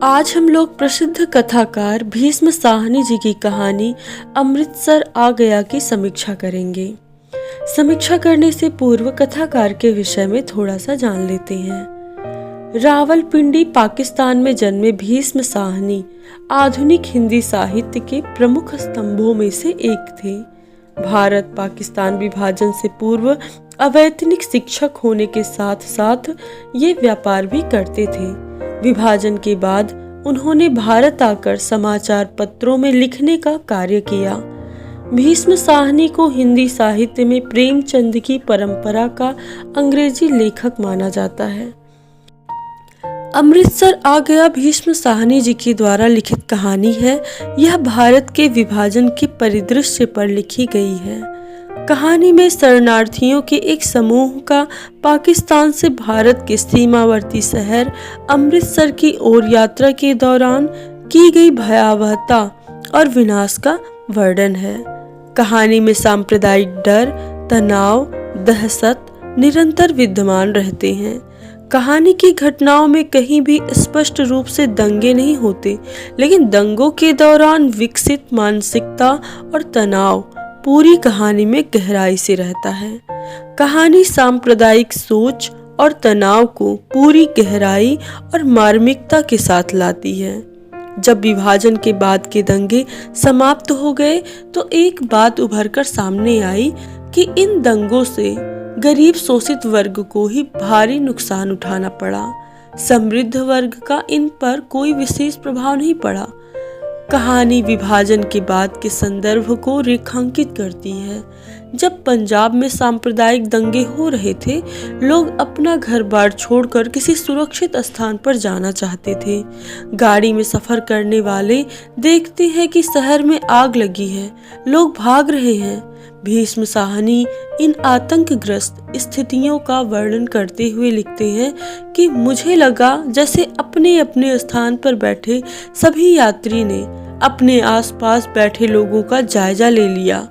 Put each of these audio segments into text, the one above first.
आज हम लोग प्रसिद्ध कथाकार भीष्म साहनी जी की कहानी अमृतसर आ गया की समीक्षा करेंगे। समीक्षा करने से पूर्व कथाकार के विषय में थोड़ा सा जान लेते हैं। रावलपिंडी पाकिस्तान में जन्मे भीष्म साहनी आधुनिक हिंदी साहित्य के प्रमुख स्तंभों में से एक थे। भारत पाकिस्तान विभाजन से पूर्व अवैतनिक शिक्षक होने के साथ साथ ये व्यापार भी करते थे। विभाजन के बाद उन्होंने भारत आकर समाचार पत्रों में लिखने का कार्य किया। भीष्म साहनी को हिंदी साहित्य में प्रेमचंद की परंपरा का अंग्रेजी लेखक माना जाता है। अमृतसर आ गया भीष्म साहनी जी के द्वारा लिखित कहानी है। यह भारत के विभाजन के परिदृश्य पर लिखी गई है। कहानी में शरणार्थियों के एक समूह का पाकिस्तान से भारत के सीमावर्ती शहर अमृतसर की ओर यात्रा के दौरान की गई भयावहता और विनाश का वर्णन है। कहानी में सांप्रदायिक डर, तनाव, दहशत निरंतर विद्यमान रहते हैं। कहानी की घटनाओं में कहीं भी स्पष्ट रूप से दंगे नहीं होते, लेकिन दंगों के दौरान विकसित मानसिकता और तनाव पूरी कहानी में गहराई से रहता है। कहानी सांप्रदायिक सोच और तनाव को पूरी गहराई और मार्मिकता के साथ लाती है। जब विभाजन के बाद के दंगे समाप्त हो गए तो एक बात उभरकर सामने आई कि इन दंगों से गरीब शोषित वर्ग को ही भारी नुकसान उठाना पड़ा। समृद्ध वर्ग का इन पर कोई विशेष प्रभाव नहीं पड़ा। कहानी विभाजन के बाद के संदर्भ को रेखांकित करती है। जब पंजाब में सांप्रदायिक दंगे हो रहे थे, लोग अपना घर बार छोड़कर किसी सुरक्षित स्थान पर जाना चाहते थे। गाड़ी में सफर करने वाले देखते हैं कि शहर में आग लगी है, लोग भाग रहे हैं। भीष्म साहनी इन आतंकग्रस्त स्थितियों का वर्णन करते हुए लिखते हैं कि मुझे लगा जैसे अपने अपने स्थान पर बैठे सभी यात्री ने अपने आसपास बैठे लोगों का जायजा ले लिया।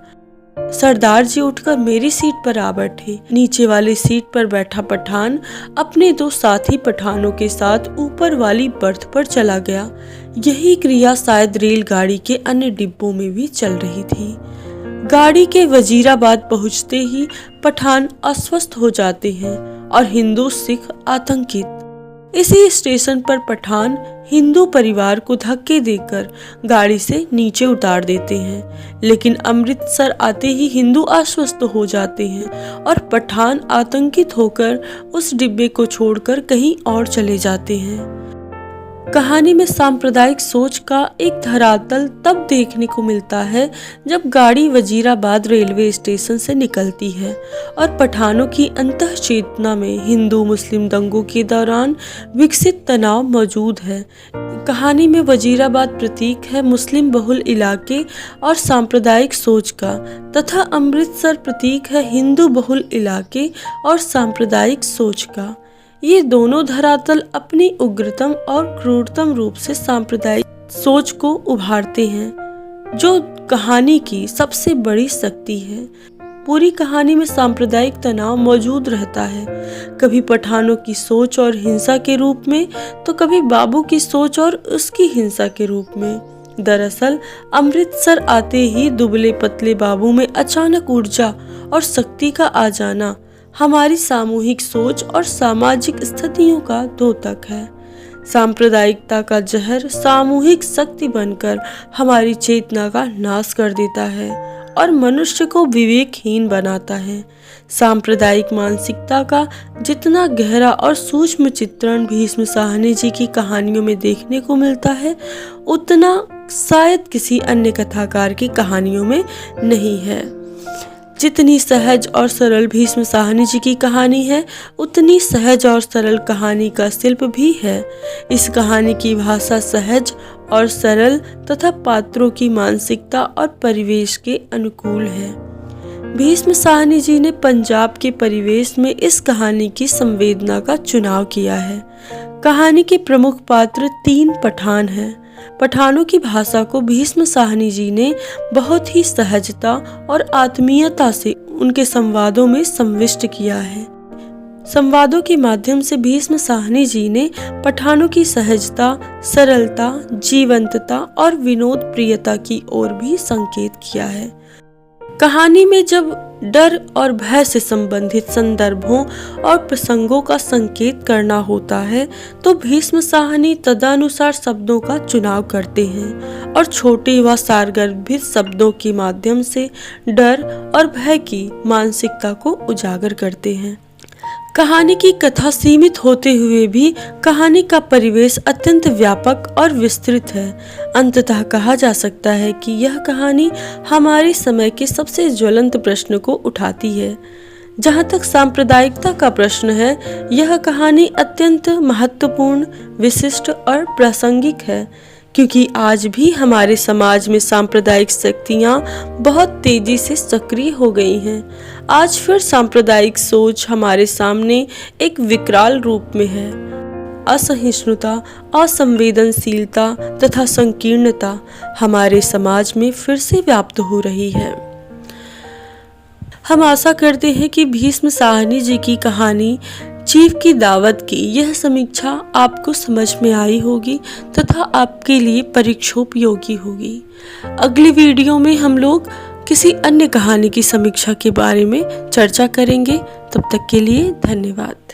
सरदार जी उठकर मेरी सीट पर आ बैठे। नीचे वाली सीट पर बैठा पठान अपने दो साथी पठानों के साथ ऊपर वाली बर्थ पर चला गया। यही क्रिया शायद रेलगाड़ी के अन्य डिब्बों में भी चल रही थी। गाड़ी के वजीराबाद पहुंचते ही पठान अस्वस्थ हो जाते हैं और हिंदू सिख आतंकित। इसी स्टेशन पर पठान हिंदू परिवार को धक्के देकर गाड़ी से नीचे उतार देते हैं, लेकिन अमृतसर आते ही हिंदू आश्वस्त हो जाते हैं और पठान आतंकित होकर उस डिब्बे को छोड़कर कहीं और चले जाते हैं। कहानी में सांप्रदायिक सोच का एक धरातल तब देखने को मिलता है जब गाड़ी वजीराबाद रेलवे स्टेशन से निकलती है और पठानों की अंतःचेतना में हिंदू मुस्लिम दंगों के दौरान विकसित तनाव मौजूद है। कहानी में वजीराबाद प्रतीक है मुस्लिम बहुल इलाके और सांप्रदायिक सोच का, तथा अमृतसर प्रतीक है हिंदू बहुल इलाके और सांप्रदायिक सोच का। ये दोनों धरातल अपनी उग्रतम और क्रूरतम रूप से सांप्रदायिक सोच को उभारते हैं, जो कहानी की सबसे बड़ी शक्ति है। पूरी कहानी में सांप्रदायिक तनाव मौजूद रहता है, कभी पठानों की सोच और हिंसा के रूप में, तो कभी बाबू की सोच और उसकी हिंसा के रूप में। दरअसल अमृतसर आते ही दुबले पतले बाबू में अचानक ऊर्जा और शक्ति का आ जाना हमारी सामूहिक सोच और सामाजिक स्थितियों का द्योतक है। सांप्रदायिकता का जहर सामूहिक शक्ति बनकर हमारी चेतना का नाश कर देता है और मनुष्य को विवेकहीन बनाता है। सांप्रदायिक मानसिकता का जितना गहरा और सूक्ष्म चित्रण भीष्म साहनी जी की कहानियों में देखने को मिलता है, उतना शायद किसी अन्य कथाकार की कहानियों में नहीं है। जितनी सहज और सरल भीष्म साहनी जी की कहानी है, उतनी सहज और सरल कहानी का शिल्प भी है। इस कहानी की भाषा सहज और सरल तथा पात्रों की मानसिकता और परिवेश के अनुकूल है। भीष्म साहनी जी ने पंजाब के परिवेश में इस कहानी की संवेदना का चुनाव किया है। कहानी के प्रमुख पात्र 3 पठान हैं। पठानों की भाषा को भीष्म साहनी जी ने बहुत ही सहजता और आत्मीयता से उनके संवादों में संविष्ट किया है। संवादों के माध्यम से भीष्म साहनी जी ने पठानों की सहजता, सरलता, जीवंतता और विनोद प्रियता की ओर भी संकेत किया है। कहानी में जब डर और भय से संबंधित संदर्भों और प्रसंगों का संकेत करना होता है तो भीष्म साहनी तदनुसार शब्दों का चुनाव करते हैं और छोटे व सारगर्भित शब्दों के माध्यम से डर और भय की मानसिकता को उजागर करते हैं। कहानी की कथा सीमित होते हुए भी कहानी का परिवेश अत्यंत व्यापक और विस्तृत है। अंततः कहा जा सकता है कि यह कहानी हमारे समय के सबसे ज्वलंत प्रश्न को उठाती है। जहाँ तक सांप्रदायिकता का प्रश्न है, यह कहानी अत्यंत महत्वपूर्ण, विशिष्ट और प्रासंगिक है, क्योंकि आज भी हमारे समाज में सांप्रदायिक शक्तियाँ बहुत तेजी से सक्रिय हो गई हैं। आज फिर सांप्रदायिक सोच हमारे सामने एक विकराल रूप में है। असहिष्णुता, असंवेदनशीलता तथा संकीर्णता हमारे समाज में फिर से व्याप्त हो रही है। हम आशा करते हैं कि भीष्म साहनी जी की कहानी चीफ की दावत की यह समीक्षा आपको समझ में आई होगी तथा आपके लिए परीक्षोपयोगी होगी। अगली वीडियो में हम लोग किसी अन्य कहानी की समीक्षा के बारे में चर्चा करेंगे। तब तक के लिए धन्यवाद।